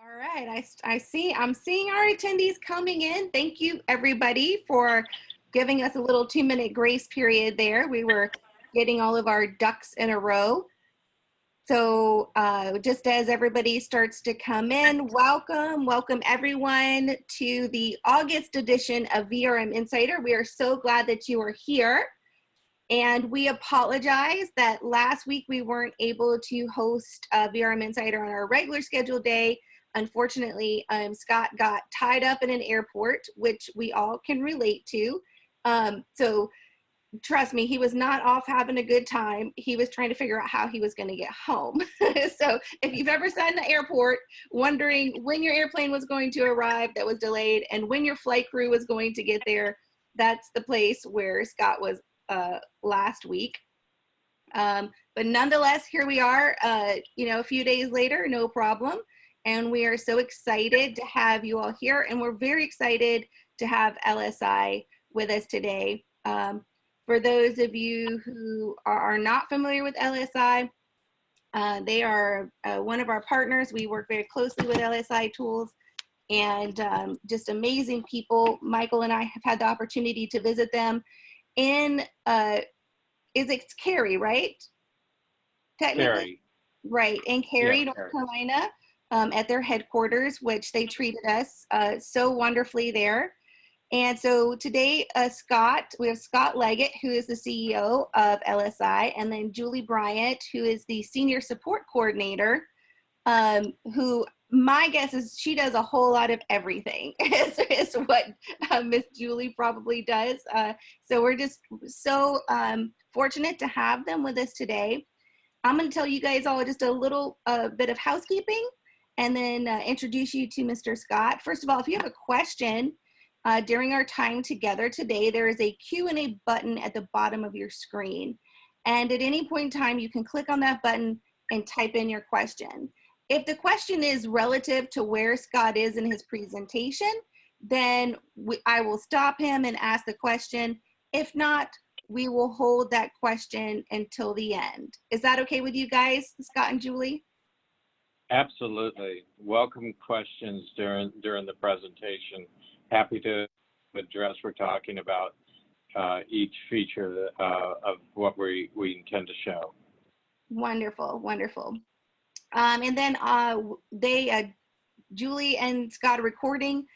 All right, I see. I'm seeing our attendees coming in. Thank you, everybody, for giving us a little 2-minute grace period there. We were getting all of our ducks in a row. So just as everybody starts to come in, welcome everyone to the August edition of VRM Insider. We are so glad that you are here. And we apologize that last week we weren't able to host VRM Insider on our regular scheduled day. Unfortunately, Scott got tied up in an airport, which we all can relate to. So trust me, he was not off having a good time. He was trying to figure out how he was going to get home. So if you've ever sat in the airport wondering when your airplane was going to arrive that was delayed and when your flight crew was going to get there, that's the place where Scott was last week. But nonetheless, here we are, a few days later, no problem. And we are so excited to have you all here. And we're very excited to have LSI with us today. For those of you who are not familiar with LSI, they are one of our partners. We work very closely with LSI Tools and just amazing people. Michael and I have had the opportunity to visit them in, it's Cary, right? Technically? Cary. Right, in Cary, Yeah, North Cary. Carolina, at their headquarters, which they treated us so wonderfully there. And so today, we have Scott Leggett, who is the CEO of LSI, and then Julie Bryant, who is the Senior Support Coordinator, who my guess is she does a whole lot of everything, is what Miss Julie probably does. So we're just so fortunate to have them with us today. I'm going to tell you guys all just a little bit of housekeeping and then introduce you to Mr. Scott. First of all, if you have a question during our time together today, there is a Q&A button at the bottom of your screen. And at any point in time, you can click on that button and type in your question. If the question is relative to where Scott is in his presentation, then I will stop him and ask the question. If not, we will hold that question until the end. Is that okay with you guys, Scott and Julie? Absolutely. Welcome questions during the presentation. Happy to address. We're talking about each feature of what we intend to show. Wonderful, wonderful. And then Julie and Scott are recording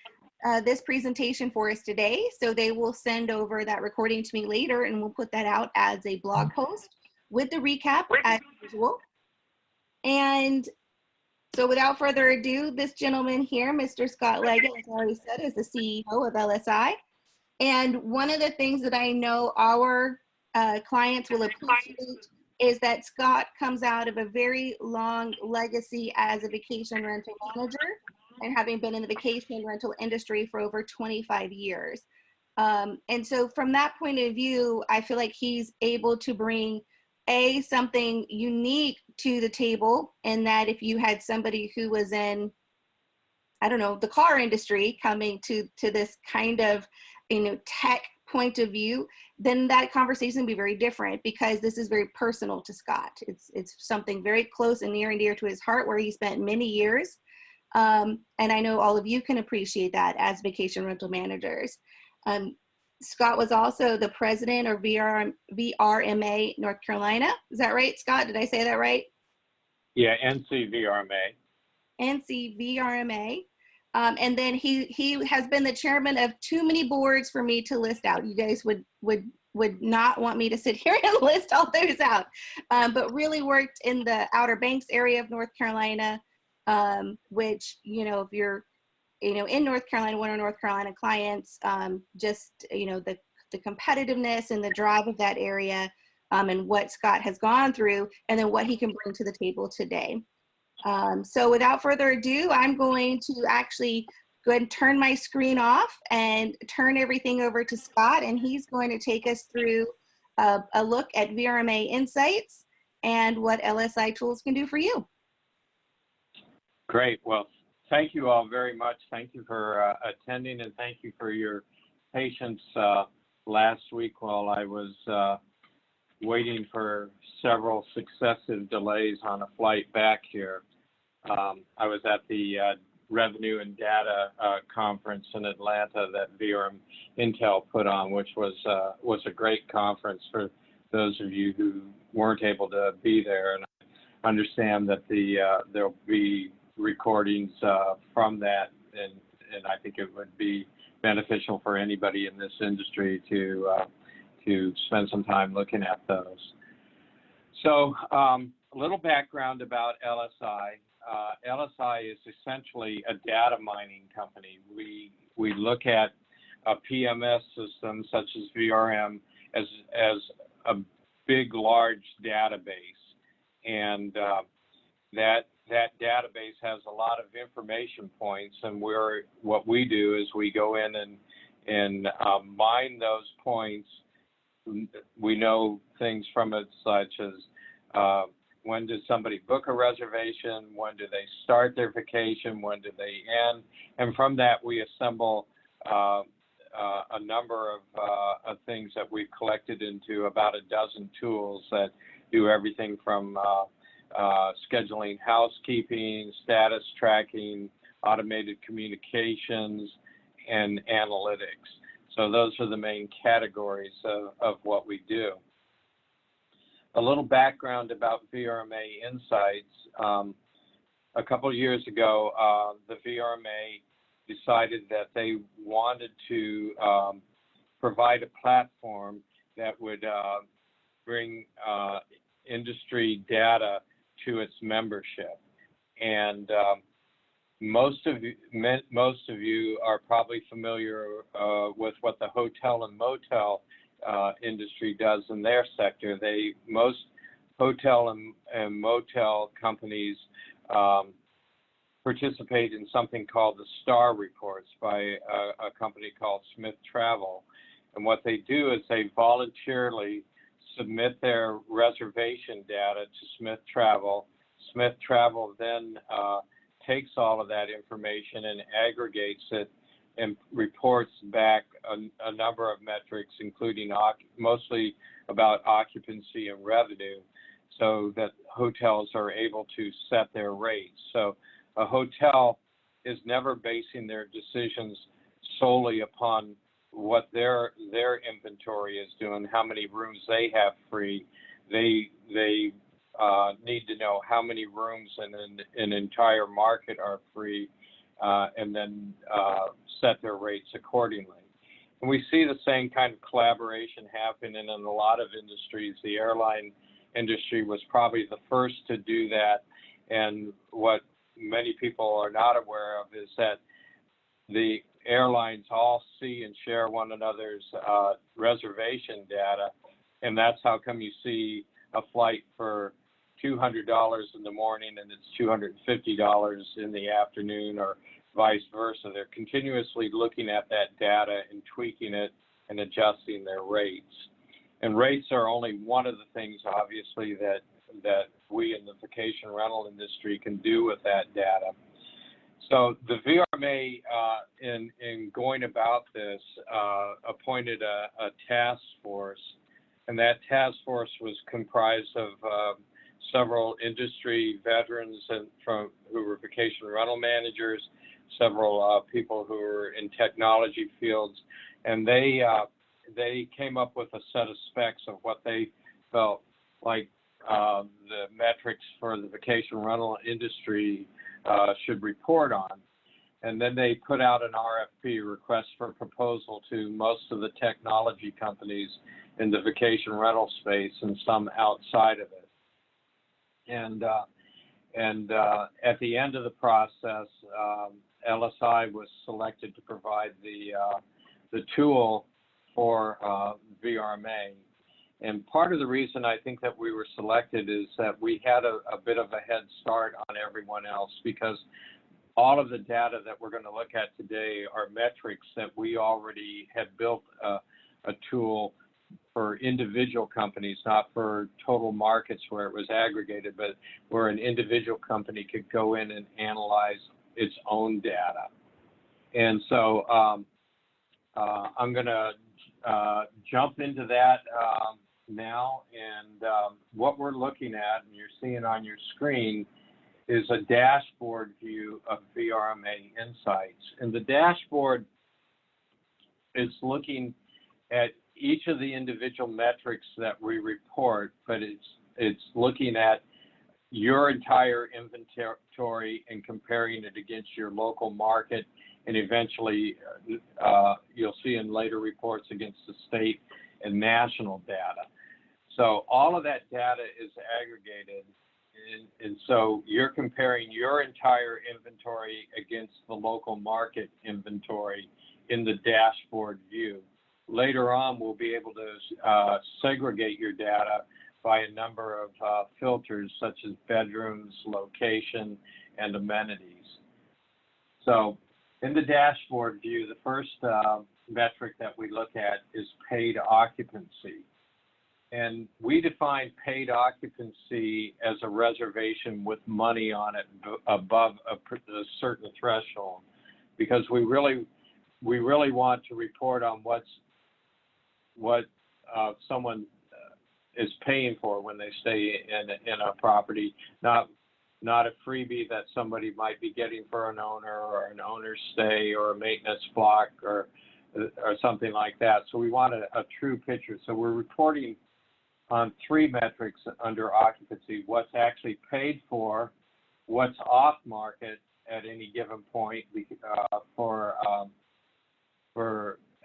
this presentation for us today. So they will send over that recording to me later and we'll put that out as a blog post with the recap as usual. And so without further ado, this gentleman here, Mr. Scott Leggett, as I already said, is the CEO of LSI. And one of the things that I know our clients will appreciate is that Scott comes out of a very long legacy as a vacation rental manager and having been in the vacation rental industry for over 25 years. And so from that point of view, I feel like he's able to bring something unique to the table, and that if you had somebody who was in, I don't know, the car industry coming to this kind of, tech point of view, then that conversation would be very different because this is very personal to Scott. It's something very close and near and dear to his heart where he spent many years. And I know all of you can appreciate that as vacation rental managers. Scott was also the president of VRMA North Carolina. Is that right, Scott? Did I say that right? Yeah, NC VRMA. NC VRMA. And then he has been the chairman of too many boards for me to list out. You guys would not want me to sit here and list all those out, but really worked in the Outer Banks area of North Carolina, which, if you're, in North Carolina, one of North Carolina clients, just, the competitiveness and the drive of that area, and what Scott has gone through, and then what he can bring to the table today. So without further ado, I'm going to actually go ahead and turn my screen off and turn everything over to Scott, and he's going to take us through a look at VRMA Insights and what LSI Tools can do for you. Great. Well, thank you all very much. Thank you for attending, and thank you for your patience last week while I was waiting for several successive delays on a flight back here. I was at the Revenue and Data conference in Atlanta that VRM Intel put on, which was a great conference for those of you who weren't able to be there. And I understand that there'll be recordings from that, and I think it would be beneficial for anybody in this industry to spend some time looking at those. So a little background about LSI. LSI is essentially a data mining company. We look at a PMS system such as VRM as a big, large database, and that database has a lot of information points. And what we do is we go in and mine those points. We know things from it such as when does somebody book a reservation, when do they start their vacation, when do they end, and from that we assemble a number of things that we've collected into about a dozen tools that do everything from scheduling, housekeeping, status tracking, automated communications, and analytics. So those are the main categories of what we do. A little background about VRMA Insights. A couple of years ago, the VRMA decided that they wanted to provide a platform that would bring industry data to its membership. And most of you are probably familiar with what the hotel and motel industry does in their sector. Most hotel and motel companies participate in something called the STAR reports by a company called Smith Travel. And what they do is they voluntarily submit their reservation data to Smith Travel. Smith Travel then takes all of that information and aggregates it and reports back a number of metrics, including mostly about occupancy and revenue, so that hotels are able to set their rates. So a hotel is never basing their decisions solely upon what their inventory is doing, how many rooms they have free. They need to know how many rooms in an entire market are free, and then set their rates accordingly. And we see the same kind of collaboration happening in a lot of industries. The airline industry was probably the first to do that, and what many people are not aware of is that the airlines all see and share one another's reservation data, and that's how come you see a flight for $200 in the morning and it's $250 in the afternoon, or vice versa. They're continuously looking at that data and tweaking it and adjusting their rates. And rates are only one of the things, obviously, that we in the vacation rental industry can do with that data. So the VRMA, in going about this, appointed a task force, and that task force was comprised of several industry veterans who were vacation rental managers, several people who were in technology fields, and they came up with a set of specs of what they felt like the metrics for the vacation rental industry should report on. And then they put out an RFP, request for proposal, to most of the technology companies in the vacation rental space and some outside of it. And at the end of the process, LSI was selected to provide the tool for VRMA. And part of the reason I think that we were selected is that we had a bit of a head start on everyone else, because all of the data that we're going to look at today are metrics that we already had built a tool for individual companies, not for total markets where it was aggregated, but where an individual company could go in and analyze its own data. And so I'm going to jump into that now. And what we're looking at, and you're seeing on your screen, is a dashboard view of VRMA Insights. And the dashboard is looking at each of the individual metrics that we report, but it's looking at your entire inventory and comparing it against your local market, and eventually you'll see in later reports against the state and national data. So all of that data is aggregated, and so you're comparing your entire inventory against the local market inventory in the dashboard view. Later on, we'll be able to segregate your data by a number of filters such as bedrooms, location, and amenities. So in the dashboard view, the first metric that we look at is paid occupancy. And we define paid occupancy as a reservation with money on it above a certain threshold, because we really want to report on what someone is paying for when they stay in a property, not a freebie that somebody might be getting for an owner, or an owner's stay, or a maintenance block, or something like that. So we want a true picture. So we're reporting on three metrics under occupancy: what's actually paid for, what's off market at any given point for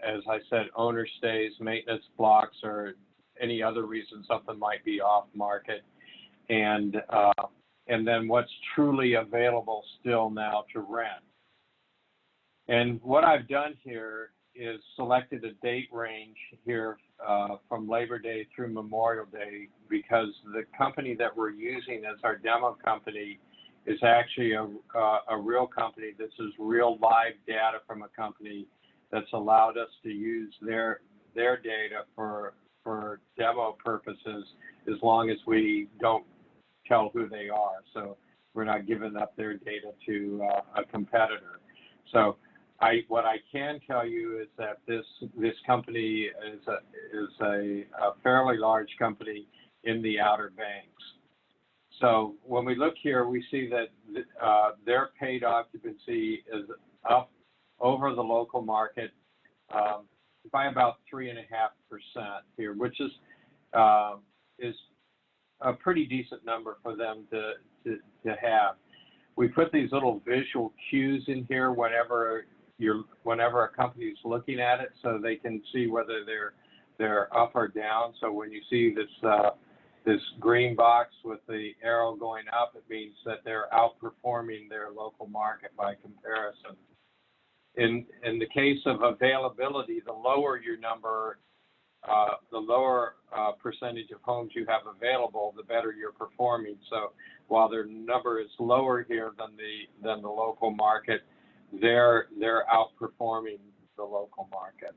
as I said, owner stays, maintenance blocks, or any other reason something might be off market, and then what's truly available still now to rent. And what I've done here is selected a date range here from Labor Day through Memorial Day, because the company that we're using as our demo company is actually a real company. This is real live data from a company that's allowed us to use their data for demo purposes, as long as we don't tell who they are. So we're not giving up their data to a competitor. So what I can tell you is that this company is a fairly large company in the Outer Banks. So when we look here, we see that their paid occupancy is up over the local market by about 3.5% here, which is a pretty decent number for them to have. We put these little visual cues in here whenever a company is looking at it, so they can see whether they're up or down. So when you see this green box with the arrow going up, it means that they're outperforming their local market by comparison. In the case of availability, the lower your number, the lower percentage of homes you have available, the better you're performing. So while their number is lower here than the local market, they're outperforming the local market.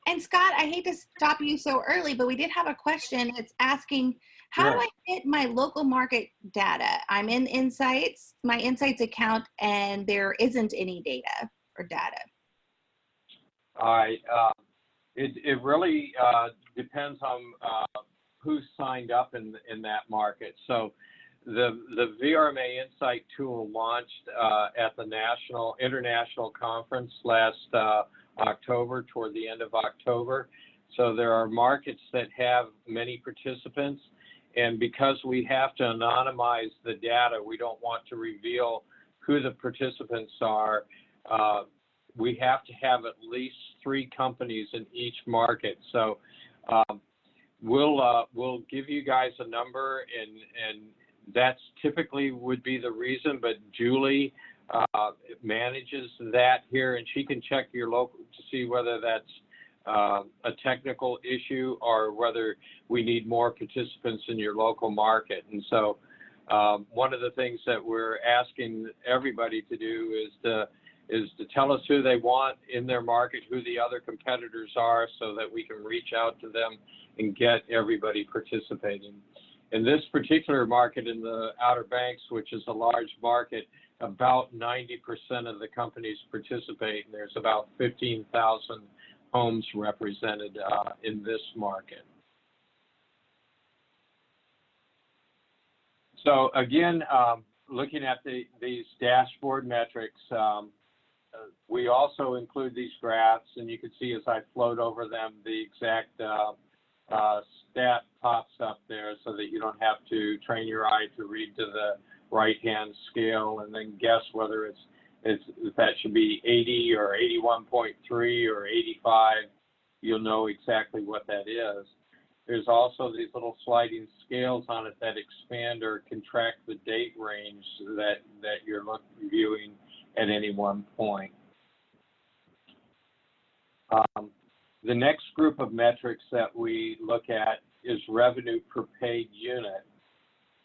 And Scott, I hate to stop you so early, but we did have a question. It's asking, how do I get my local market data? I'm in Insights, my Insights account, and there isn't any data or data. All right. It really depends on who's signed up in that market. So the VRMA Insight tool launched at the International Conference last October, toward the end of October. So there are markets that have many participants, and because we have to anonymize the data, we don't want to reveal who the participants are. We have to have at least 3 companies in each market. So we'll give you guys a number, and that's typically would be the reason, but Julie manages that here, and she can check your local to see whether that's a technical issue or whether we need more participants in your local market. And so one of the things that we're asking everybody to do is to tell us who they want in their market, who the other competitors are, so that we can reach out to them and get everybody participating. In this particular market in the Outer Banks, which is a large market, about 90% of the companies participate, and there's about 15,000 homes represented in this market. So again, looking at these dashboard metrics, we also include these graphs, and you can see as I float over them, the exact stat pops up there so that you don't have to train your eye to read to the right-hand scale and then guess whether if that should be 80 or 81.3 or 85. You'll know exactly what that is. There's also these little sliding scales on it that expand or contract the date range that you're viewing at any one point. The next group of metrics that we look at is revenue per paid unit.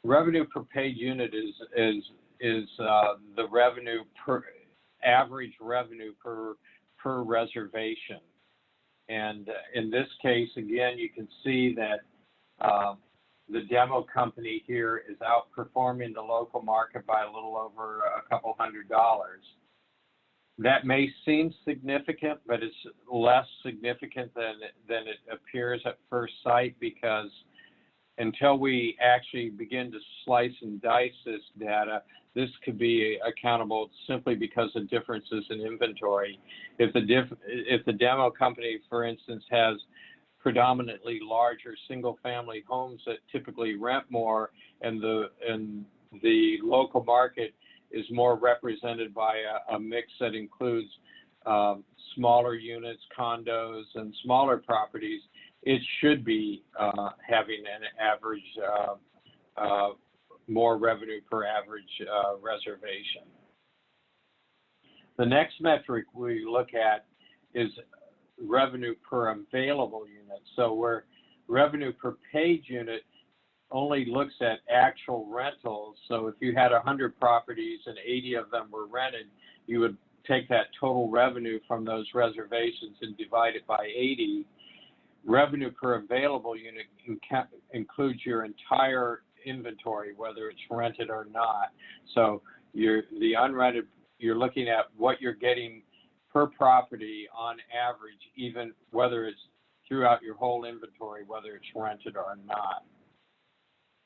Revenue per paid unit is the revenue average revenue per reservation. And in this case, again, you can see that the demo company here is outperforming the local market by a little over a couple $100. That may seem significant, but it's less significant than it appears at first sight, because until we actually begin to slice and dice this data, this could be accountable simply because of differences in inventory. If the demo company, for instance, has predominantly larger single-family homes that typically rent more, and the local market is more represented by a mix that includes smaller units, condos, and smaller properties, it should be having an average more revenue per average reservation. The next metric we look at is revenue per available unit. So where revenue per paid unit only looks at actual rentals. So if you had 100 properties and 80 of them were rented, you would take that total revenue from those reservations and divide it by 80. Revenue per available unit includes your entire inventory, whether it's rented or not. So the unrented, you're looking at what you're getting per property on average, even whether it's throughout your whole inventory, whether it's rented or not.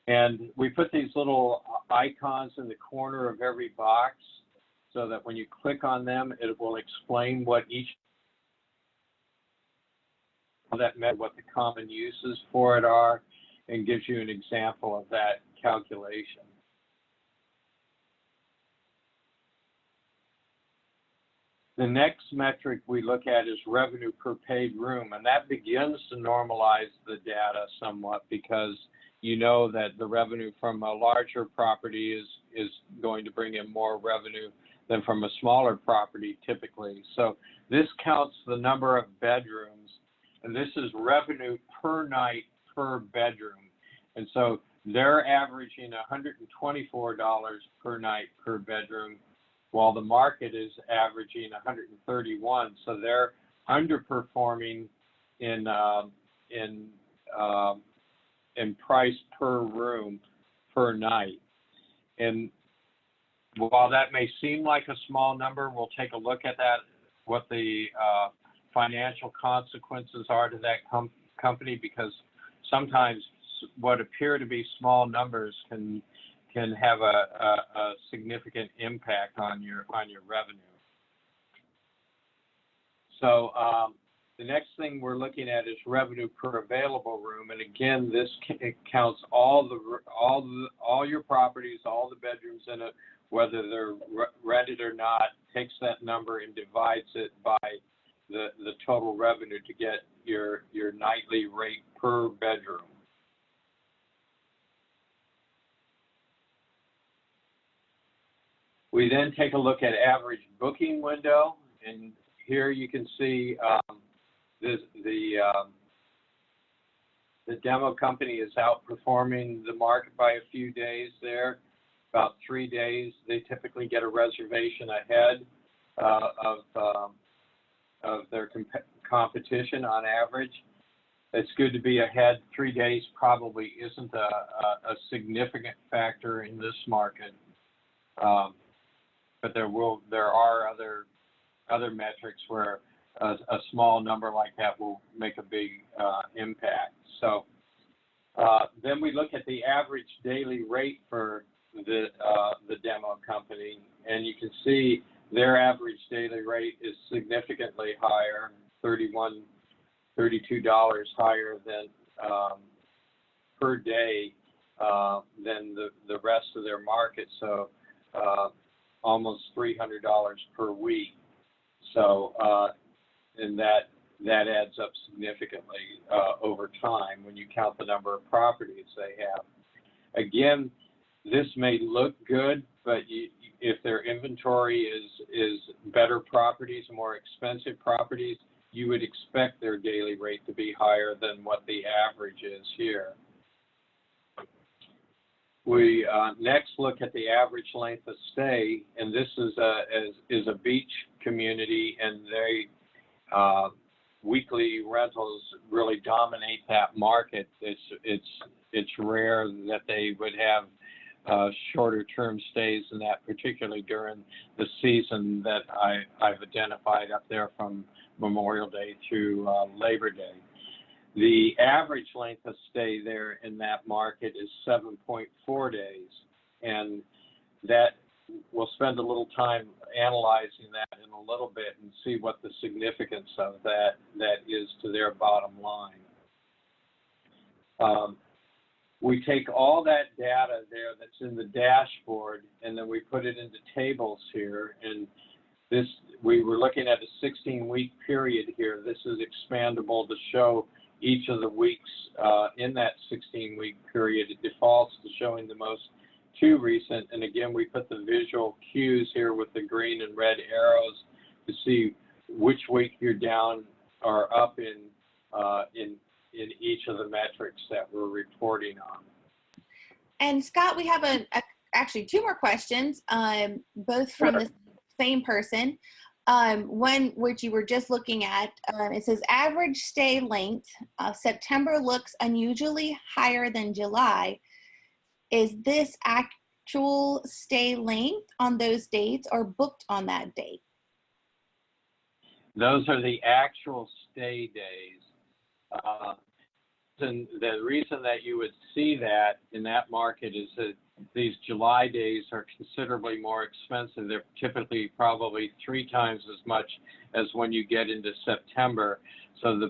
And we put these little icons in the corner of every box so that when you click on them, it will explain what what the common uses for it are, and gives you an example of that calculation. The next metric we look at is revenue per paid room, and that begins to normalize the data somewhat, because you know that the revenue from a larger property is going to bring in more revenue than from a smaller property typically. So this counts the number of bedrooms, and this is revenue per night per bedroom. And so they're averaging $124 per night per bedroom, while the market is averaging $131. So they're underperforming in price per room per night. And while that may seem like a small number, we'll take a look at that, what the financial consequences are to that company, because sometimes what appear to be small numbers can have a significant impact on your revenue. So the next thing we're looking at is revenue per available room, and again, this counts all your properties, all the bedrooms in it, whether they're rented or not, takes that number and divides it by the total revenue to get your nightly rate per bedroom. We then take a look at average booking window, and here you can see the demo company is outperforming the market by a few days there, about 3 days. They typically get a reservation ahead of their competition on average. It's good to be ahead. 3 days probably isn't a significant factor in this market. But there are other metrics where a small number like that will make a big impact. So then we look at the average daily rate for the demo company, and you can see their average daily rate is significantly higher, $32 higher than per day than the rest of their market. So almost $300 per week. So and that adds up significantly over time when you count the number of properties they have. Again, this may look good, but if their inventory is better properties, more expensive properties, you would expect their daily rate to be higher than what the average is here. We next look at the average length of stay, and this is a beach community, and they weekly rentals really dominate that market. It's rare that they would have shorter term stays than that, particularly during the season that I've identified up there from Memorial Day through Labor Day. The average length of stay there in that market is 7.4 days, and that we'll spend a little time analyzing that in a little bit and see what the significance of that is to their bottom line. We take all that data there that's in the dashboard, and then we put it into tables here. And this, we were looking at a 16-week period here. This is expandable to show each of the weeks in that 16-week period. It defaults to showing the most two recent. And again, we put the visual cues here with the green and red arrows to see which week you're down or up in each of the metrics that we're reporting on. And Scott, we have actually two more questions, both from the same person. One which you were just looking at, it says average stay length, September looks unusually higher than July. Is this actual stay length on those dates or booked on that date? Those are the actual stay days. And the reason that you would see that in that market is that these July days are considerably more expensive. They're typically probably 3 times as much as when you get into September. So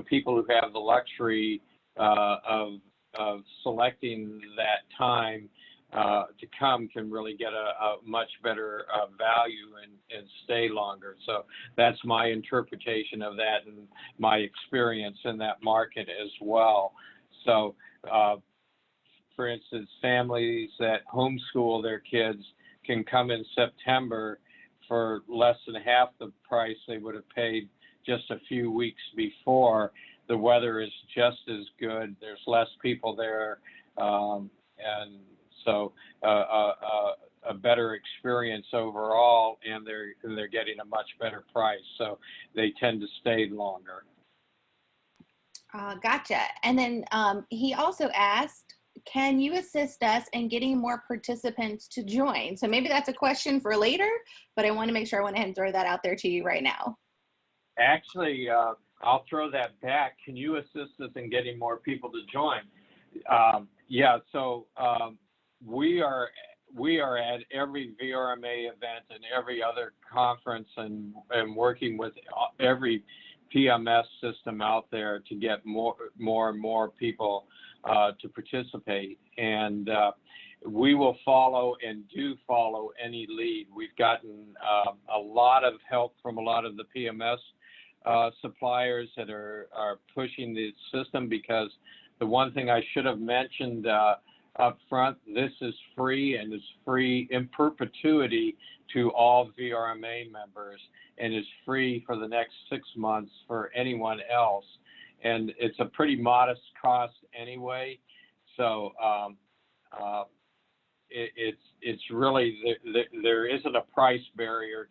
people who have the luxury of selecting that time to come can really get a much better value and stay longer. So that's my interpretation of that and my experience in that market as well. So for instance, families that homeschool their kids can come in September for less than half the price they would have paid just a few weeks before. The weather is just as good. There's less people there, and so a better experience overall, and they're getting a much better price. So they tend to stay longer. Gotcha. And then he also asked, can you assist us in getting more participants to join? So maybe that's a question for later, but I want to make sure I went ahead and throw that out there to you right now. Actually, I'll throw that back. Can you assist us in getting more people to join? Yeah, so we are at every VRMA event and every other conference and working with every PMS system out there to get more and more people to participate. And we will follow and do follow any lead. We've gotten a lot of help from a lot of the PMS suppliers that are pushing the system, because the one thing I should have mentioned up front, this is free and is free in perpetuity to all VRMA members, and is free for the next 6 months for anyone else. And it's a pretty modest cost anyway. So it's really, there isn't a price barrier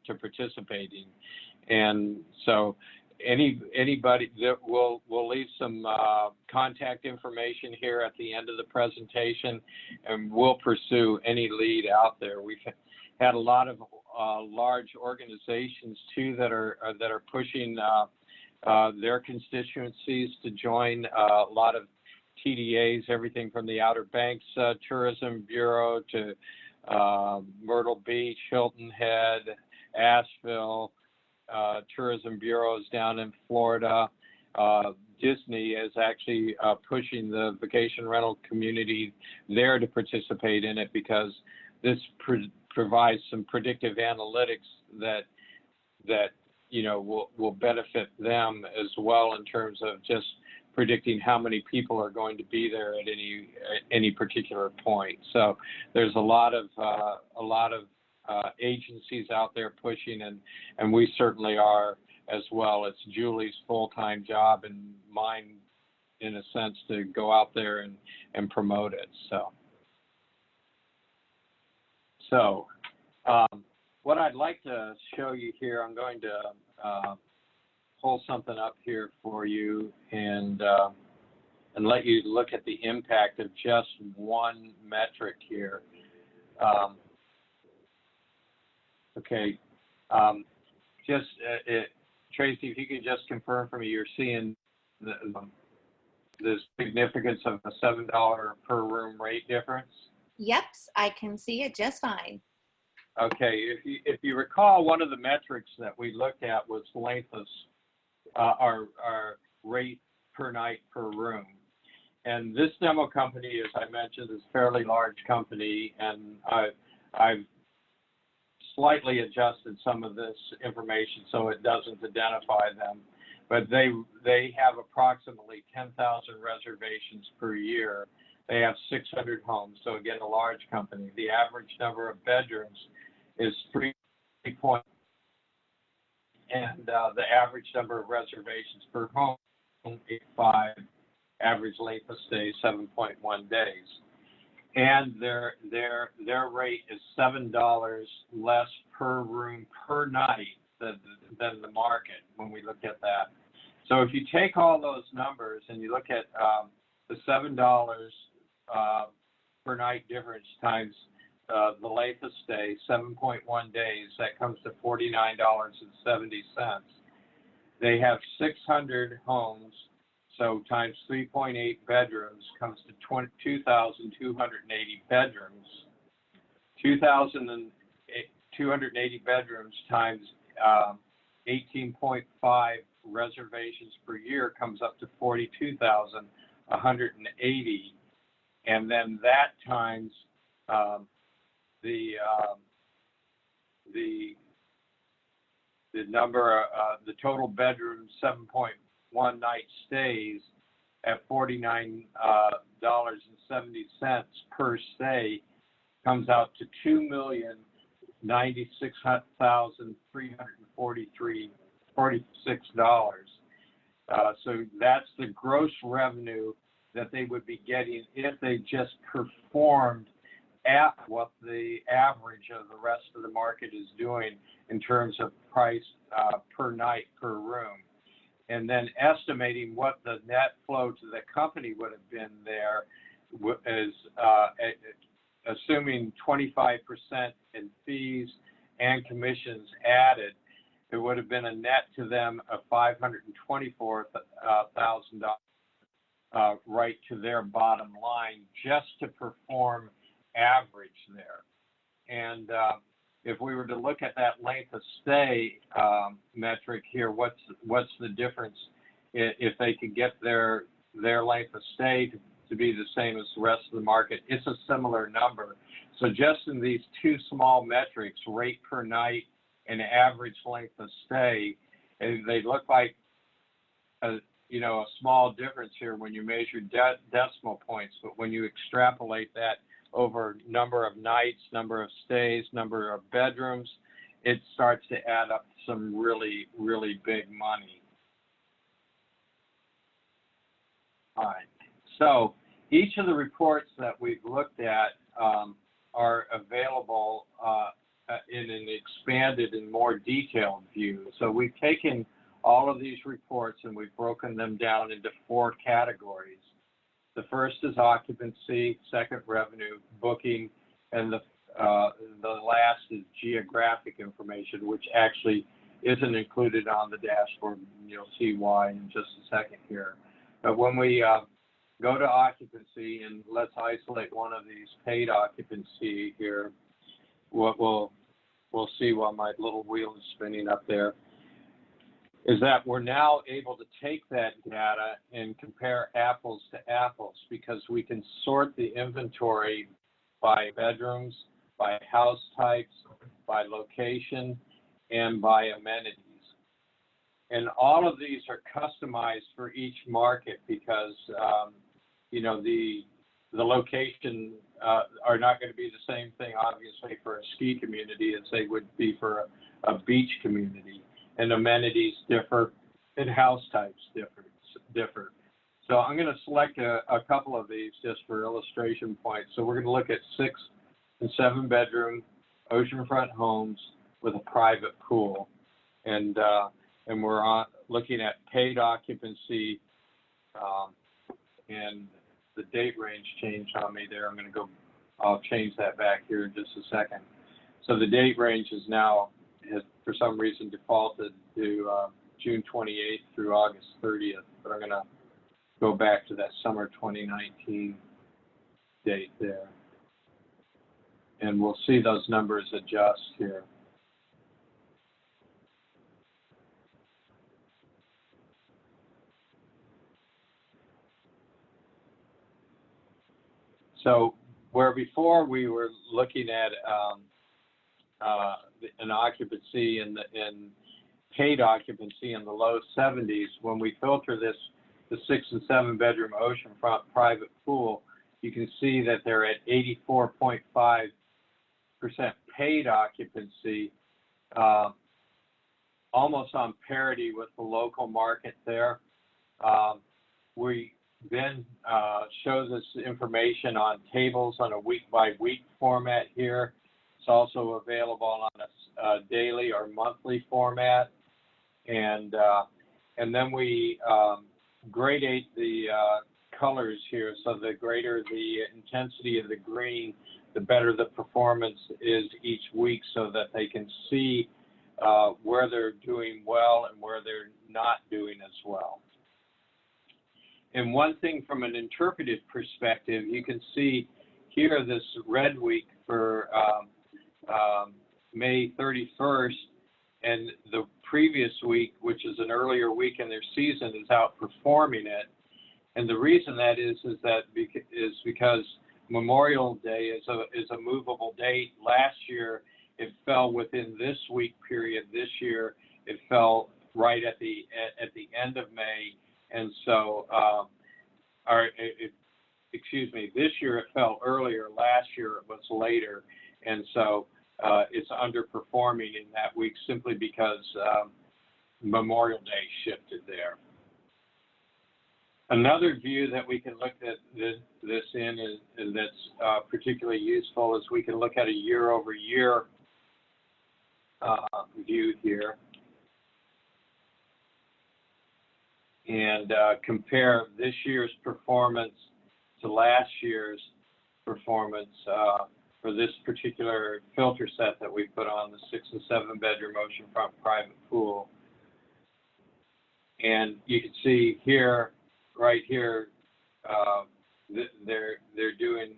to participating. And so anybody, we'll leave some contact information here at the end of the presentation, and we'll pursue any lead out there. We've had a lot of large organizations too that are pushing their constituencies to join. A lot of TDAs, everything from the Outer Banks Tourism Bureau to Myrtle Beach, Hilton Head, Asheville, tourism bureaus down in Florida. Disney is actually pushing the vacation rental community there to participate in it, because this provides some predictive analytics that will benefit them as well, in terms of just predicting how many people are going to be there at any particular point. So there's a lot of agencies out there pushing, and we certainly are as well. It's Julie's full-time job and mine, in a sense, to go out there and promote it. So what I'd like to show you here, I'm going to pull something up here for you and let you look at the impact of just one metric here. Okay, Tracy, if you could just confirm for me, you're seeing the significance of a $7 per room rate difference? Yep, I can see it just fine. Okay, if you recall, one of the metrics that we looked at was length of our rate per night per room. And this demo company, as I mentioned, is a fairly large company, and I've slightly adjusted some of this information so it doesn't identify them. But they have approximately 10,000 reservations per year. They have 600 homes, so again, a large company. The average number of bedrooms is 3 point, and the average number of reservations per home, 5, average length of stay, 7.1 days. And their rate is $7 less per room per night than the market when we look at that. So if you take all those numbers and you look at the $7 per night difference times the length of stay, 7.1 days, that comes to $49.70. They have 600 homes, so times 3.8 bedrooms comes to 2,280 bedrooms. 2,280 bedrooms times 18.5 reservations per year comes up to 42,180, and then that times the number, the total bedroom 7.1 night stays at $49.70 per stay comes out to $2,096,346. So that's the gross revenue that they would be getting if they just performed at what the average of the rest of the market is doing in terms of price per night per room. And then estimating what the net flow to the company would have been there is assuming 25% in fees and commissions added, it would have been a net to them of $524,000 right to their bottom line just to perform average there. And if we were to look at that length of stay metric here, what's the difference if they could get their length of stay to be the same as the rest of the market? It's a similar number. So just in these two small metrics, rate per night and average length of stay, they look like a small difference here when you measure decimal points, but when you extrapolate that over number of nights, number of stays, number of bedrooms, it starts to add up some really, really big money. All right. So each of the reports that we've looked at are available in an expanded and more detailed view. So we've taken all of these reports and we've broken them down into 4 categories. The first is occupancy, second revenue, booking, and the last is geographic information, which actually isn't included on the dashboard. You'll see why in just a second here. But when we go to occupancy, and let's isolate one of these, paid occupancy here. What we'll see while my little wheel is spinning up there is that we're now able to take that data and compare apples to apples, because we can sort the inventory by bedrooms, by house types, by location, and by amenities. And all of these are customized for each market, because you know, the location are not going to be the same thing, obviously, for a ski community as they would be for a beach community. And amenities differ, and house types differ. So I'm going to select a couple of these just for illustration points. So we're going to look at 6 and 7 bedroom oceanfront homes with a private pool, and we're looking at paid occupancy, and the date range changed on me there. I'll change that back here in just a second. So the date range is now, has for some reason defaulted to June 28th through August 30th, but I'm going to go back to that summer 2019 date there. And we'll see those numbers adjust here. So where before we were looking at an occupancy and paid occupancy in the low 70s, when we filter this, the 6 and 7 bedroom oceanfront private pool, you can see that they're at 84.5% paid occupancy, almost on parity with the local market there. We then show this information on tables on a week-by-week format here. It's also available on a daily or monthly format, and then we gradate the colors here. So the greater the intensity of the green, the better the performance is each week, so that they can see where they're doing well and where they're not doing as well. And one thing from an interpretive perspective, you can see here this red week for May 31st, and the previous week, which is an earlier week in their season, is outperforming it. And the reason that is because Memorial Day is a movable date. Last year, it fell within this week period. This year, it fell right at the end of May. And so, this year it fell earlier. Last year it was later, and so it's underperforming in that week simply because Memorial Day shifted there. Another view that we can look at this in is that's particularly useful is we can look at a year-over-year view here, and compare this year's performance to last year's performance for this particular filter set that we put on the 6 and 7 bedroom oceanfront private pool. And you can see here, right here, they're doing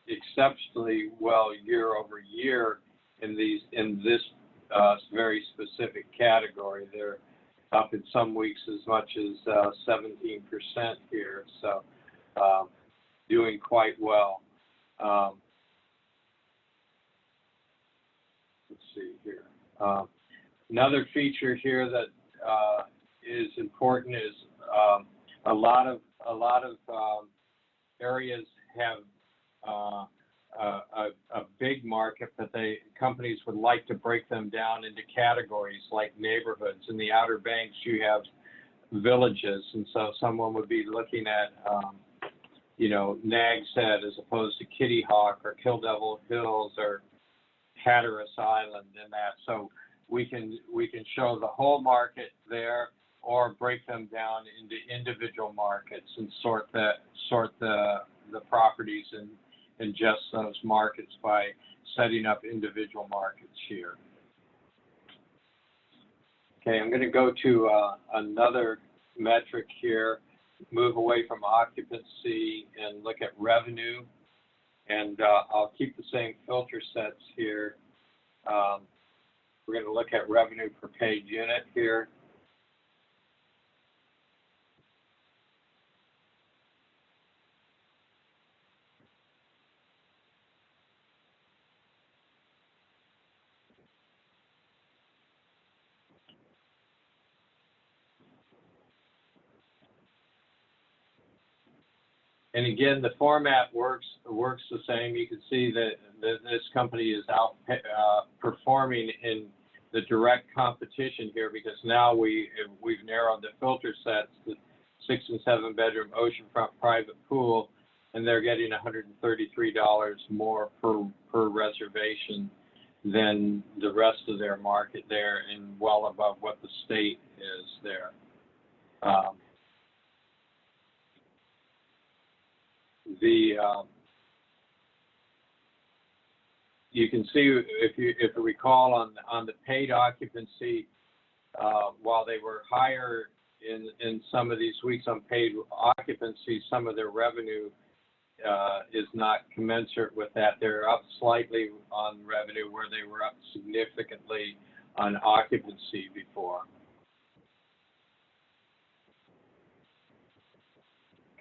exceptionally well year over year in this very specific category. They're up in some weeks as much as 17% here, so doing quite well. Let's see here. Another feature here that is important is a lot of areas have a big market, but companies would like to break them down into categories like neighborhoods. In the Outer Banks, you have villages, and so someone would be looking at, Nag's Head as opposed to Kitty Hawk or Kill Devil Hills or Hatteras Island and that. So we can show the whole market there, or break them down into individual markets and sort the properties in just those markets by setting up individual markets here. Okay, I'm going to go to another metric here move away from occupancy and look at revenue. And I'll keep the same filter sets here. We're going to look at revenue per paid unit here. And again, the format works the same. You can see that this company is performing in the direct competition here, because now we've narrowed the filter sets to 6 and 7 bedroom oceanfront private pool, and they're getting $133 more per reservation than the rest of their market there, and well above what the state is there. You can see, if you recall, on the paid occupancy, while they were higher in some of these weeks on paid occupancy, some of their revenue is not commensurate with that. They're up slightly on revenue where they were up significantly on occupancy before.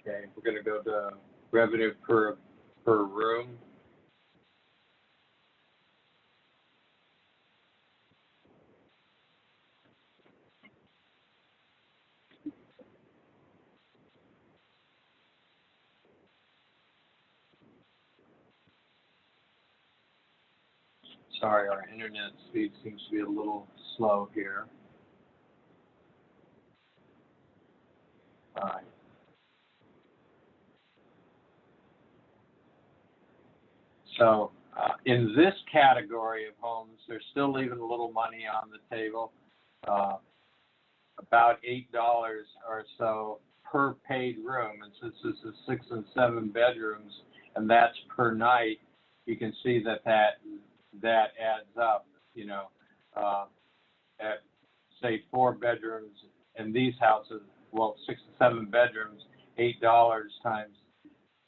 Okay, we're going to go to revenue per room. Sorry, our internet speed seems to be a little slow here. All right. So in this category of homes, they're still leaving a little money on the table, about $8 or so per paid room. And since this is 6 and 7 bedrooms, and that's per night, you can see that adds up. You know, at say 4 bedrooms in these houses, well, 6 and 7 bedrooms, $8 times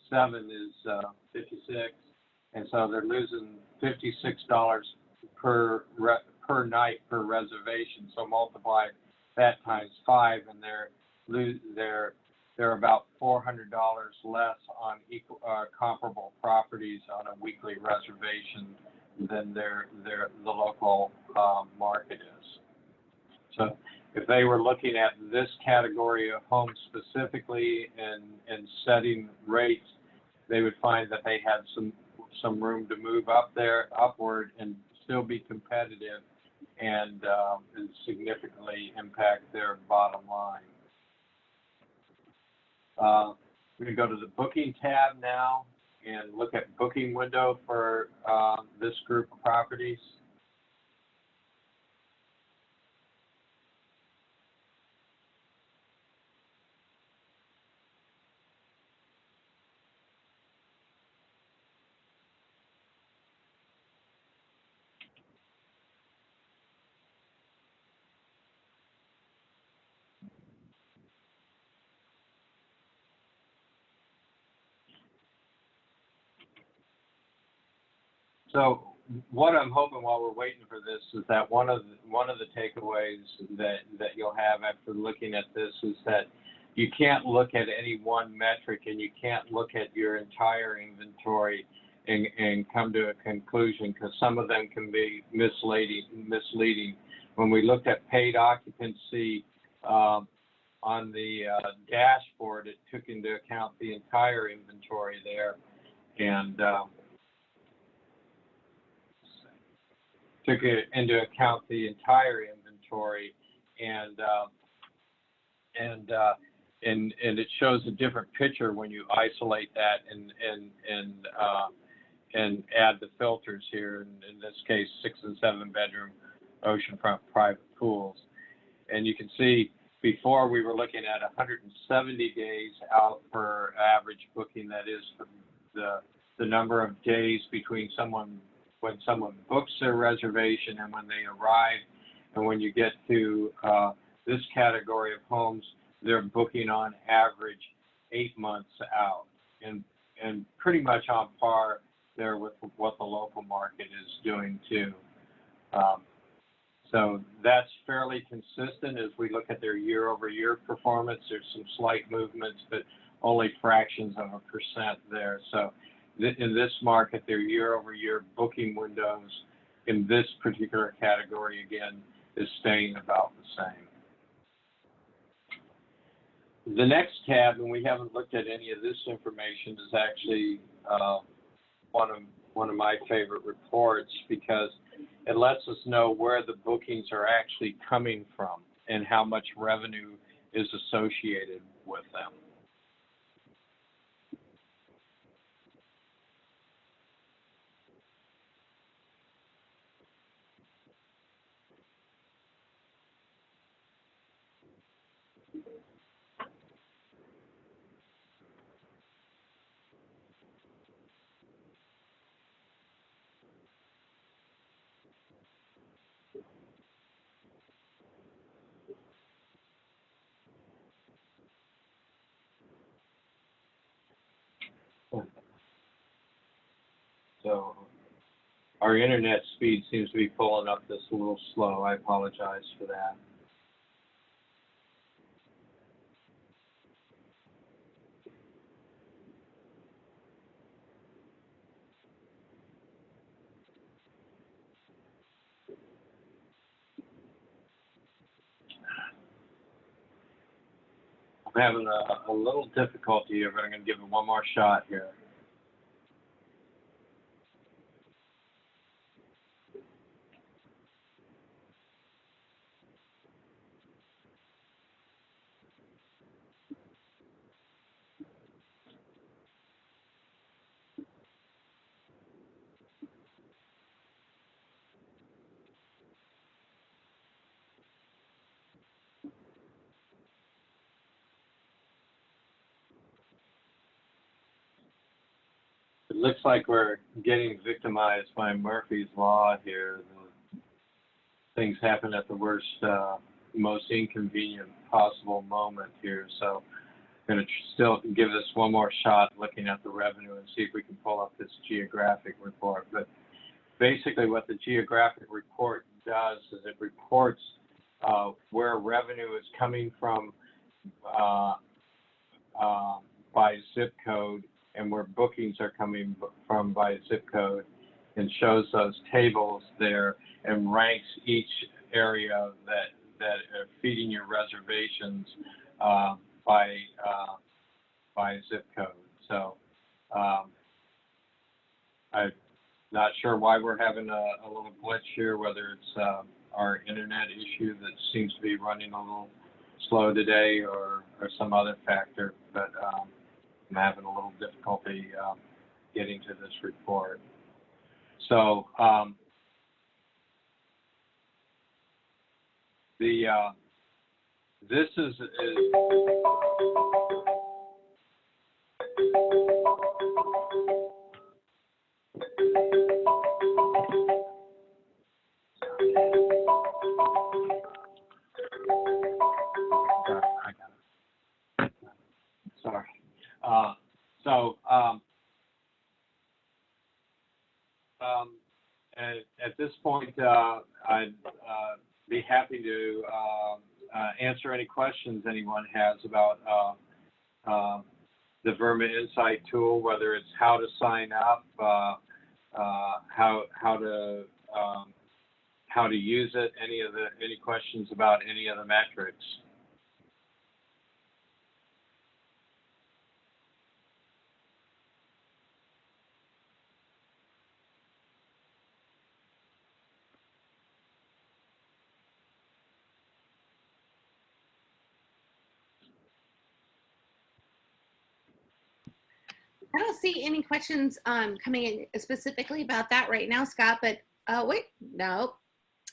7 is 56. And so they're losing $56 per night per reservation. So multiply that times 5, and they're about $400 less on comparable properties on a weekly reservation than the local market is. So if they were looking at this category of homes specifically and setting rates, they would find that they had some room to move upward and still be competitive and significantly impact their bottom line. We're going to go to the booking tab now and look at booking window for this group of properties. So what I'm hoping while we're waiting for this is that one of the takeaways that you'll have after looking at this is that you can't look at any one metric, and you can't look at your entire inventory and come to a conclusion, because some of them can be misleading. When we looked at paid occupancy on the dashboard, it took into account the entire inventory there, and took it into account the entire inventory, and it shows a different picture when you isolate that and add the filters here. In this case, 6 and 7 bedroom oceanfront private pools, and you can see before we were looking at 170 days out per average booking. That is the number of days between when someone books their reservation and when they arrive. And when you get to this category of homes, they're booking on average 8 months out, and pretty much on par there with what the local market is doing too. So that's fairly consistent as we look at their year-over-year performance. There's some slight movements, but only fractions of a percent there. So in this market, their year-over-year booking windows in this particular category, again, is staying about the same. The next tab, and we haven't looked at any of this information, is actually one of my favorite reports, because it lets us know where the bookings are actually coming from and how much revenue is associated with them. So our internet speed seems to be pulling up this a little slow. I apologize for that. I'm having a little difficulty here, but I'm going to give it one more shot here. It looks like we're getting victimized by Murphy's Law here. Things happen at the worst, most inconvenient possible moment here. So I'm going to still give this one more shot looking at the revenue and see if we can pull up this geographic report. But basically what the geographic report does is it reports where revenue is coming from by zip code, and where bookings are coming from by zip code, and shows those tables there and ranks each area that are feeding your reservations by zip code. So I'm not sure why we're having a little glitch here, whether it's our internet issue that seems to be running a little slow today, or some other factor, but I'm having a little difficulty getting to this report. So this is sorry. At this point, I'd be happy to answer any questions anyone has about the VRMA Insight tool, whether it's how to sign up, how to use it, any questions about any of the metrics. I don't see any questions coming in specifically about that right now, Scott, but wait, no.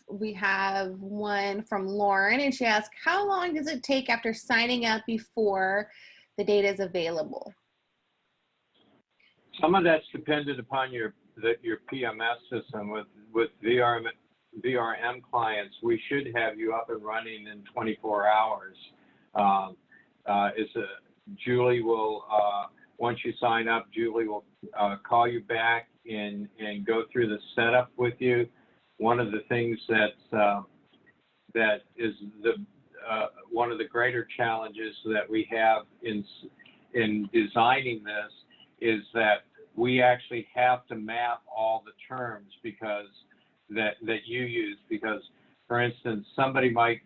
We have one from Lauren, and she asks, how long does it take after signing up before the data is available? Some of that's dependent upon your PMS system. With VRM clients, we should have you up and running in 24 hours. Julie will, once you sign up, Julie will call you back and go through the setup with you. One of the things that is one of the greater challenges that we have in designing this is that we actually have to map all the terms because that you use, because for instance, somebody might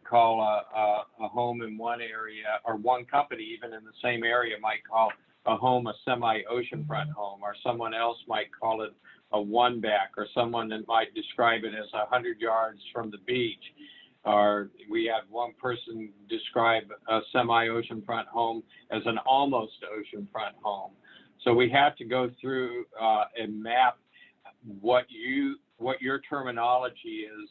call a home in one area, or one company even in the same area might call a home a semi-oceanfront home, or someone else might call it a one-back, or someone that might describe it as 100 yards from the beach. Or we had one person describe a semi-oceanfront home as an almost oceanfront home. So we have to go through and map what your terminology is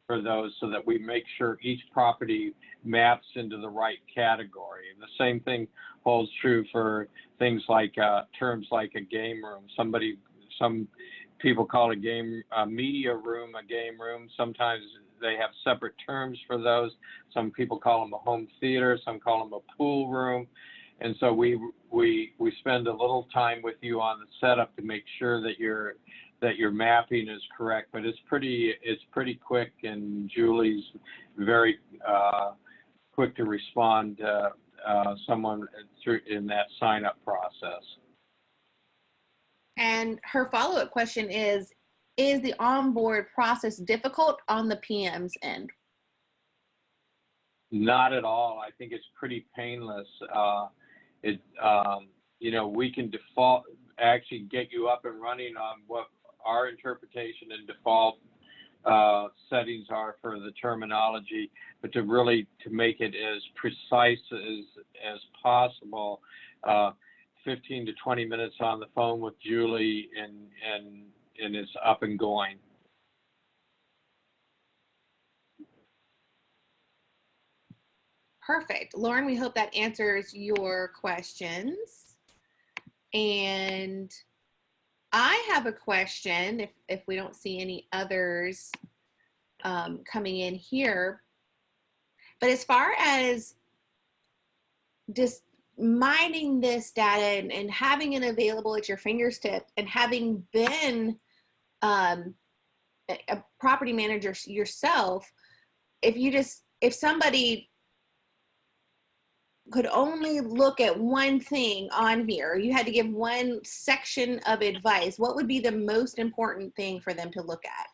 for those, so that we make sure each property maps into the right category. And the same thing holds true for things like terms like a game room. Some people call a media room a game room. Sometimes they have separate terms for those. Some people call them a home theater. Some call them a pool room. And so we spend a little time with you on the setup to make sure that your mapping is correct. But it's pretty quick, and Julie's very quick to respond to someone in that sign up process. And her follow-up question is the onboard process difficult on the PM's end? Not at all. I think it's pretty painless. We can actually get you up and running on what our interpretation and default settings are for the terminology, but to make it as precise as possible, 15 to 20 minutes on the phone with Julie, and it's up and going. Perfect. Lauren, we hope that answers your questions. And I have a question, if we don't see any others coming in here. But as far as just mining this data and having it available at your fingertips, and having been a property manager yourself, if somebody could only look at one thing on here, you had to give one section of advice, what would be the most important thing for them to look at?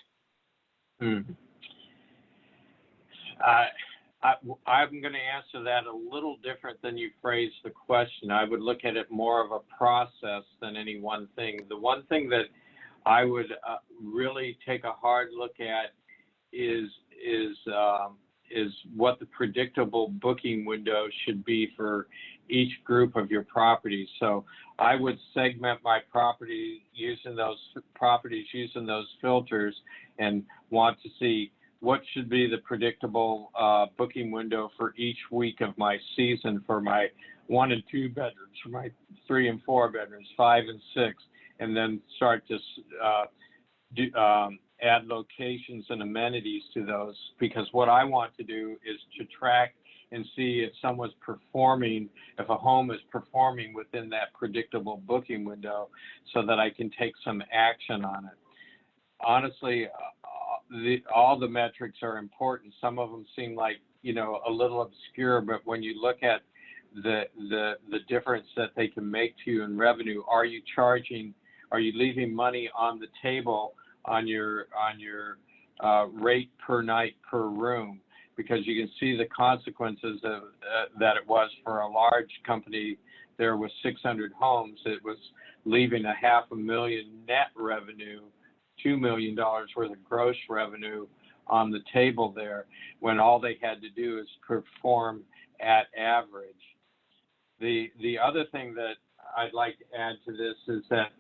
I'm going to answer that a little different than you phrased the question. I would look at it more of a process than any one thing. The one thing that I would really take a hard look at is what the predictable booking window should be for each group of your properties. So I would segment my property using those filters, and want to see what should be the predictable booking window for each week of my season, for my 1 and 2 bedrooms, for my 3 and 4 bedrooms, 5 and 6, and then start to add locations and amenities to those, because what I want to do is to track and see if someone's performing, if a home is performing within that predictable booking window, so that I can take some action on it. Honestly, all the metrics are important. Some of them seem like, a little obscure, but when you look at the difference that they can make to you in revenue, are you leaving money on the table on your rate per night per room? Because you can see the consequences of that it was for a large company there with 600 homes. It was leaving $500,000 net revenue, $2 million worth of gross revenue on the table there, when all they had to do is perform at average. The other thing that I'd like to add to this is that,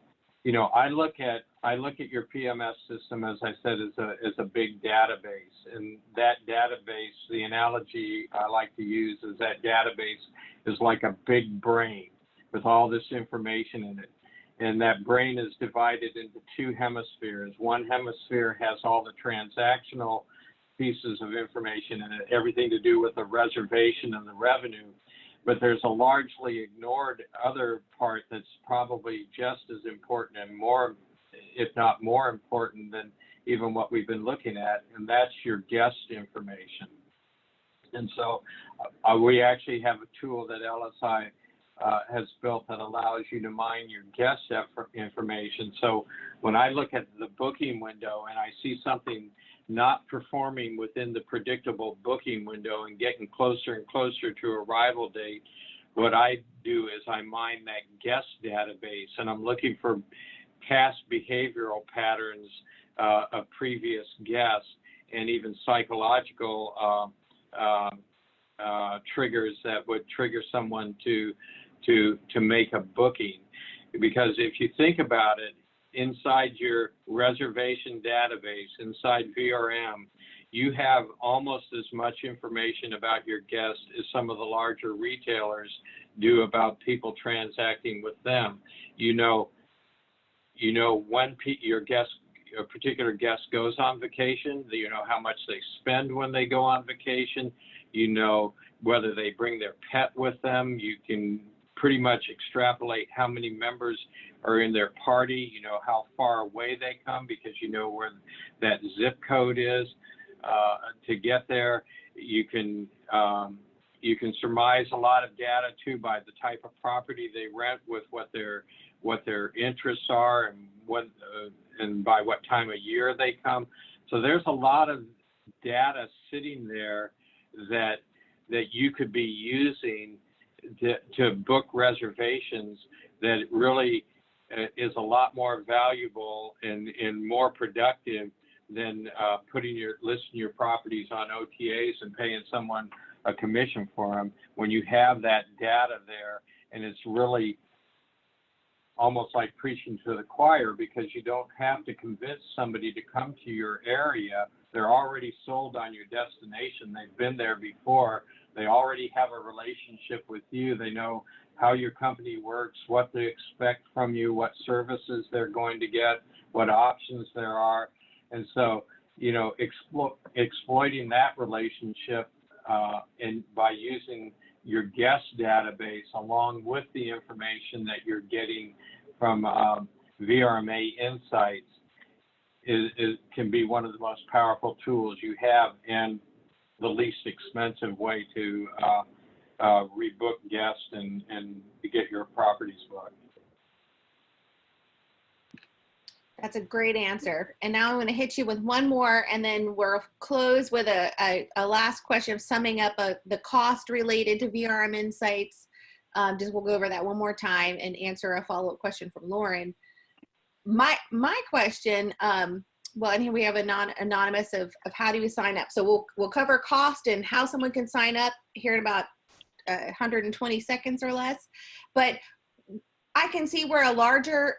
I look at your PMS system, as I said, as a big database. And that database, the analogy I like to use is that database is like a big brain with all this information in it. And that brain is divided into 2 hemispheres. One hemisphere has all the transactional pieces of information in it, everything to do with the reservation and the revenue. but there's a largely ignored other part that's probably just as important and more, if not more important than even what we've been looking at, and that's your guest information. And so we actually have a tool that LSI has built that allows you to mine your guest information. So when I look at the booking window and I see something not performing within the predictable booking window and getting closer and closer to arrival date, what I do is I mine that guest database, and I'm looking for past behavioral patterns of previous guests and even psychological triggers that would trigger someone to make a booking. Because if you think about it, inside your reservation database, inside VRM, you have almost as much information about your guests as some of the larger retailers do about people transacting with them. You know when your guest, a particular guest goes on vacation, you know how much they spend when they go on vacation, you know whether they bring their pet with them, you can pretty much extrapolate how many members are in their party, you know how far away they come because you know where that zip code is to get there. You can surmise a lot of data too by the type of property they rent, with what their interests are and by what time of year they come. So there's a lot of data sitting there that you could be using to book reservations that really is a lot more valuable and more productive than listing your properties on OTAs and paying someone a commission for them, when you have that data there. And it's really almost like preaching to the choir, because you don't have to convince somebody to come to your area. They're already sold on your destination. They've been there before. They already have a relationship with you. They know how your company works, what they expect from you, what services they're going to get, what options there are. And so, you know, exploiting that relationship and by using your guest database along with the information that you're getting from VRMA Insights can be one of the most powerful tools you have, and the least expensive way to rebook guests and to get your properties booked. That's a great answer. And now I'm going to hit you with one more, and then we'll close with a last question of summing up the cost related to VRM Insights. We'll go over that one more time and answer a follow-up question from Lauren. My question, well, and here we have anonymous of how do we sign up. So we'll cover cost and how someone can sign up here in about 120 seconds or less. But I can see where a larger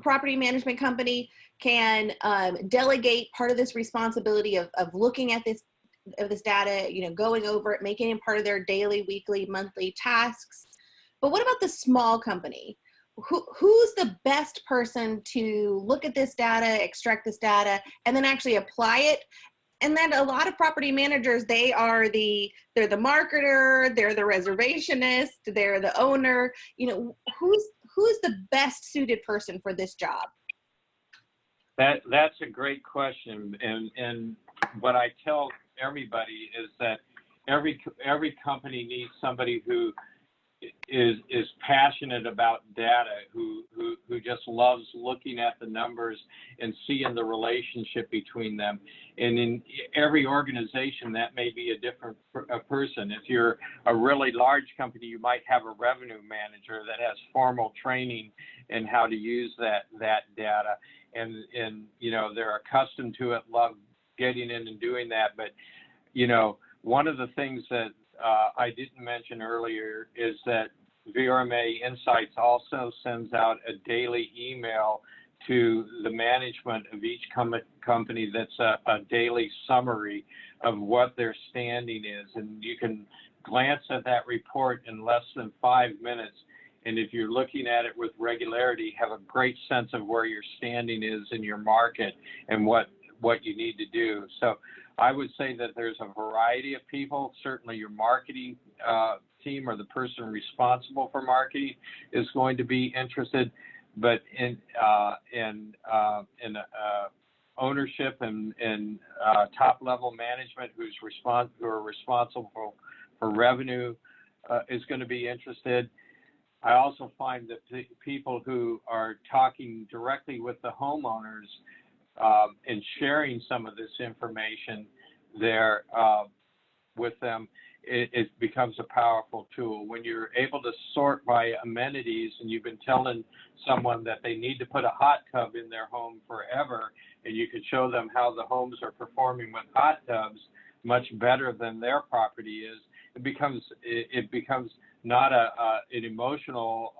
property management company can delegate part of this responsibility of looking at this data, you know, going over it, making it part of their daily, weekly, monthly tasks. But what about the small company? Who's the best person to look at this data, extract this data, and then actually apply it? And then a lot of property managers, they're the marketer, they're the reservationist, they're the owner. You know, who's the best suited person for this job? That's a great question, and what I tell everybody is that every company needs somebody who is passionate about data, who just loves looking at the numbers and seeing the relationship between them. And in every organization, that may be a different person. If you're a really large company, you might have a revenue manager that has formal training in how to use that data, and you know, they're accustomed to it, love getting in and doing that. But you know, one of the things that I didn't mention earlier is that VRMA Insights also sends out a daily email to the management of each company that's a daily summary of what their standing is. And you can glance at that report in less than 5 minutes. And if you're looking at it with regularity, have a great sense of where your standing is in your market and what you need to do. So I would say that there's a variety of people. Certainly your marketing team or the person responsible for marketing is going to be interested, but in ownership and top level management who are responsible for revenue is going to be interested. I also find that the people who are talking directly with the homeowners and sharing some of this information there with them, it becomes a powerful tool. When you're able to sort by amenities and you've been telling someone that they need to put a hot tub in their home forever, and you could show them how the homes are performing with hot tubs much better than their property is, it becomes not an emotional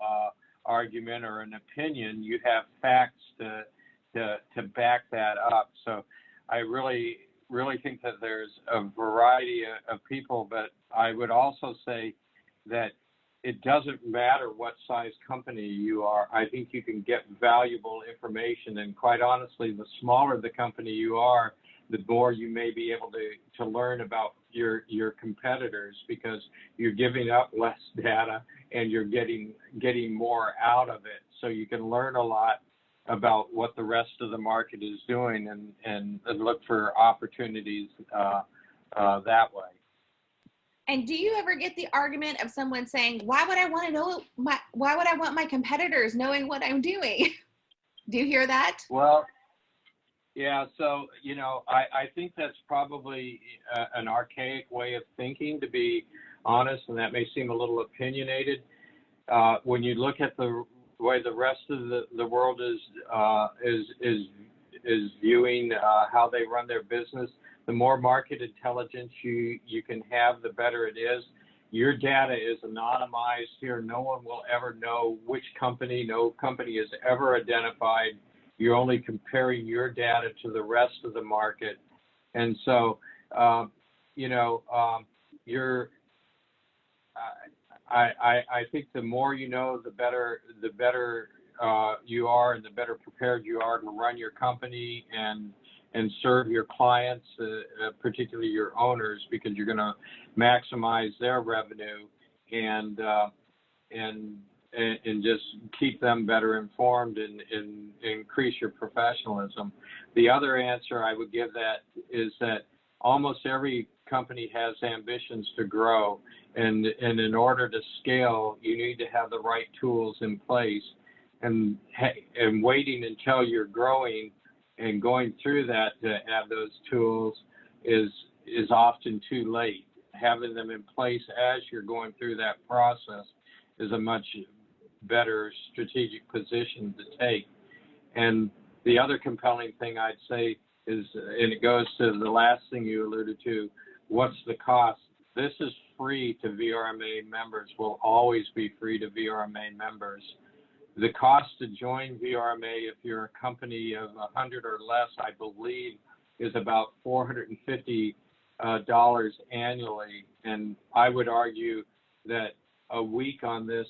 argument or an opinion. You have facts to back that up. So I really think that there's a variety of people, but I would also say that it doesn't matter what size company you are. I think you can get valuable information, and quite honestly, the smaller the company you are, the more you may be able to learn about your competitors, because you're giving up less data and you're getting more out of it. So you can learn a lot about what the rest of the market is doing and look for opportunities that way. And do you ever get the argument of someone saying, why would I want my competitors knowing what I'm doing? Do you hear that? Well, yeah, so, I think that's probably an archaic way of thinking, to be honest, and that may seem a little opinionated. When you look at the way the rest of the world is viewing how they run their business, the more market intelligence you can have, the better it is. Your data is anonymized here. No one will ever know which company. No company is ever identified. You're only comparing your data to the rest of the market. And so, I think the more you know, the better you are, and the better prepared you are to run your company and serve your clients, particularly your owners, because you're going to maximize their revenue and just keep them better informed and increase your professionalism. The other answer I would give that is that almost every company has ambitions to grow, and in order to scale, you need to have the right tools in place. And waiting until you're growing and going through that to have those tools is often too late. Having them in place as you're going through that process is a much better strategic position to take. And the other compelling thing I'd say is, and it goes to the last thing you alluded to, what's the cost? This is free to VRMA members, will always be free to VRMA members. The cost to join VRMA, if you're a company of 100 or less, I believe, is about $450 annually. And I would argue that a week on this,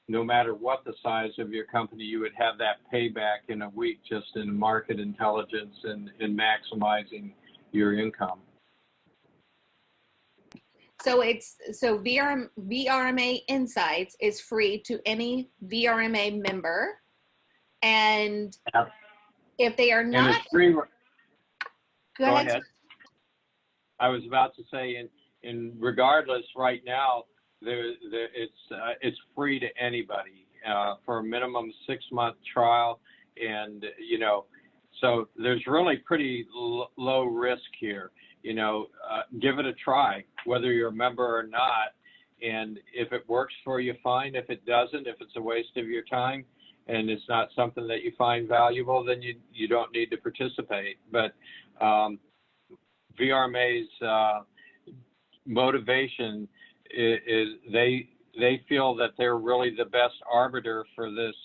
no matter what the size of your company, you would have that payback in a week just in market intelligence and in maximizing your income. So VRMA Insights is free to any VRMA member, and if they are not, and it's free. Go ahead. I was about to say, in regardless, right now, it's free to anybody for a minimum 6-month trial, and so there's really pretty low risk here. Give it a try, whether you're a member or not. And if it works for you, fine. If it doesn't, if it's a waste of your time and it's not something that you find valuable, then you don't need to participate. But VRMA's motivation is they feel that they're really the best arbiter for this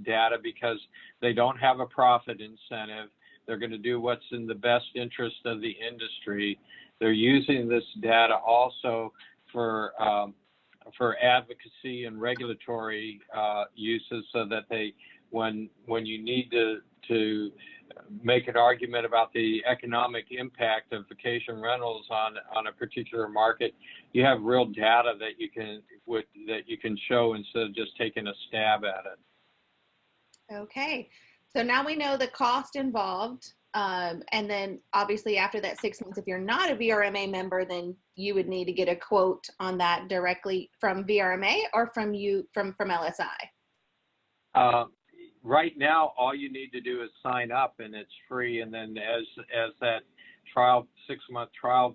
data, because they don't have a profit incentive. They're going to do what's in the best interest of the industry. They're using this data also for advocacy and regulatory uses, so that when you need to make an argument about the economic impact of vacation rentals on a particular market, you have real data that you can show instead of just taking a stab at it. Okay, so now we know the cost involved, and then obviously after that 6 months, if you're not a VRMA member, then you would need to get a quote on that directly from VRMA or from LSI. Right now, all you need to do is sign up, and it's free. And then as that 6-month trial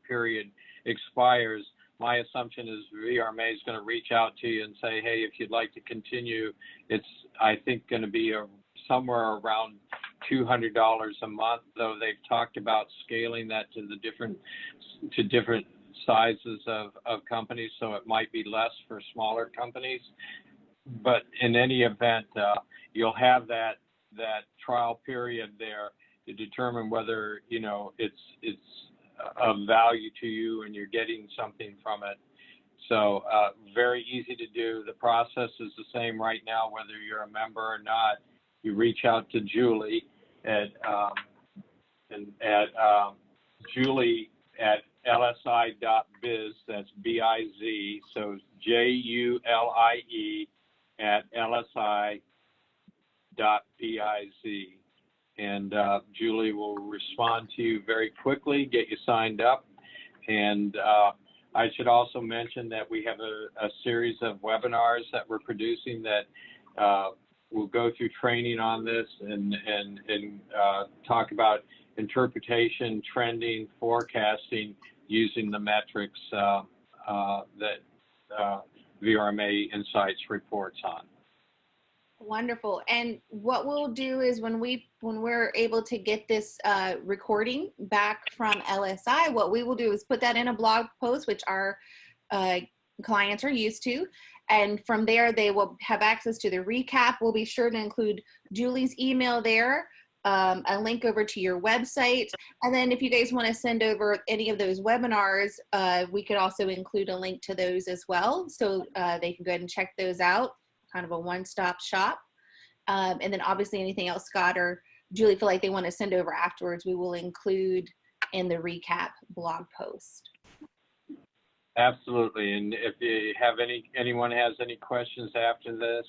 period expires, my assumption is VRMA is going to reach out to you and say, hey, if you'd like to continue, it's, I think, going to be somewhere around $200 a month, though they've talked about scaling that to different sizes of companies, so it might be less for smaller companies. But in any event, you'll have that trial period there to determine whether it's of value to you and you're getting something from it. So very easy to do. The process is the same right now, whether you're a member or not. You reach out to Julie at Julie at lsi.biz. That's B-I-Z. So Julie at lsi.biz. And Julie will respond to you very quickly, get you signed up. And I should also mention that we have a series of webinars that we're producing that we'll go through training on this and talk about interpretation, trending, forecasting using the metrics that VRMA Insights reports on. Wonderful. And what we'll do is when we're able to get this recording back from LSI, what we will do is put that in a blog post, which our clients are used to. And from there, they will have access to the recap. We'll be sure to include Julie's email there, a link over to your website. And then if you guys want to send over any of those webinars, we could also include a link to those as well. So they can go ahead and check those out, kind of a one-stop shop. And then obviously anything else Scott or Julie feel like they want to send over afterwards, we will include in the recap blog post. Absolutely. And if you have anyone has any questions after this,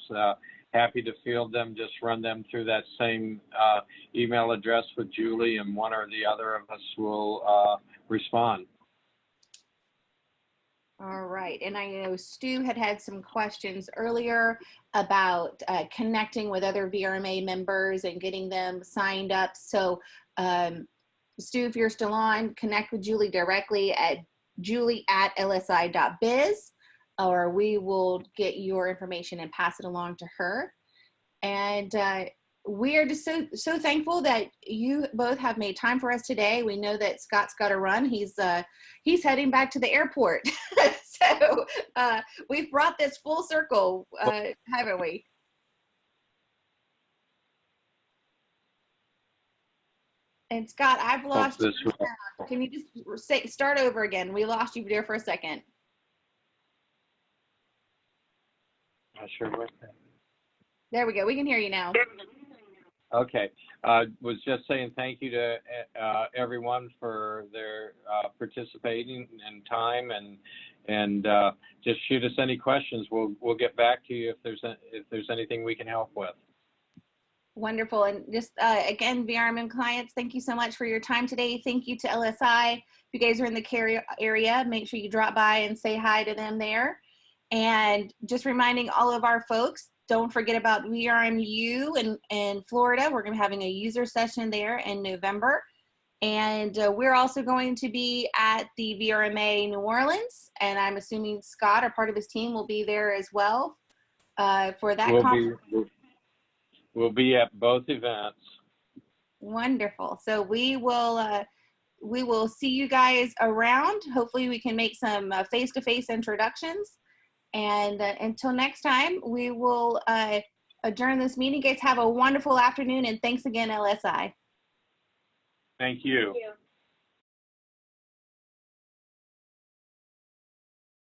happy to field them. Just run them through that same email address with Julie, and one or the other of us will respond. All right. And I know Stu had some questions earlier about connecting with other VRMA members and getting them signed up. So Stu, if you're still on, connect with Julie directly at julie@lsi.biz, or we will get your information and pass it along to her. And we are just so thankful that you both have made time for us today. We know that Scott's got to run. He's heading back to the airport. So we've brought this full circle, haven't we? And Scott, I've lost you. Can you just start over again? We lost you there for a second. Not sure what that. There we go. We can hear you now. Okay. Was just saying thank you to everyone for their participating and time, and just shoot us any questions. We'll get back to you if there's anything we can help with. Wonderful. And just again, VRM clients, thank you so much for your time today. Thank you to LSI. If you guys are in the Cary area, make sure you drop by and say hi to them there. And just reminding all of our folks, don't forget about VRMU in Florida. We're going to be having a user session there in November. And we're also going to be at the VRMA New Orleans. And I'm assuming Scott or part of his team will be there as well for that conference. We'll be at both events. Wonderful. So we will see you guys around. Hopefully we can make some face-to-face introductions. And until next time, we will adjourn this meeting. Guys, have a wonderful afternoon, and thanks again, LSI. Thank you. Thank you.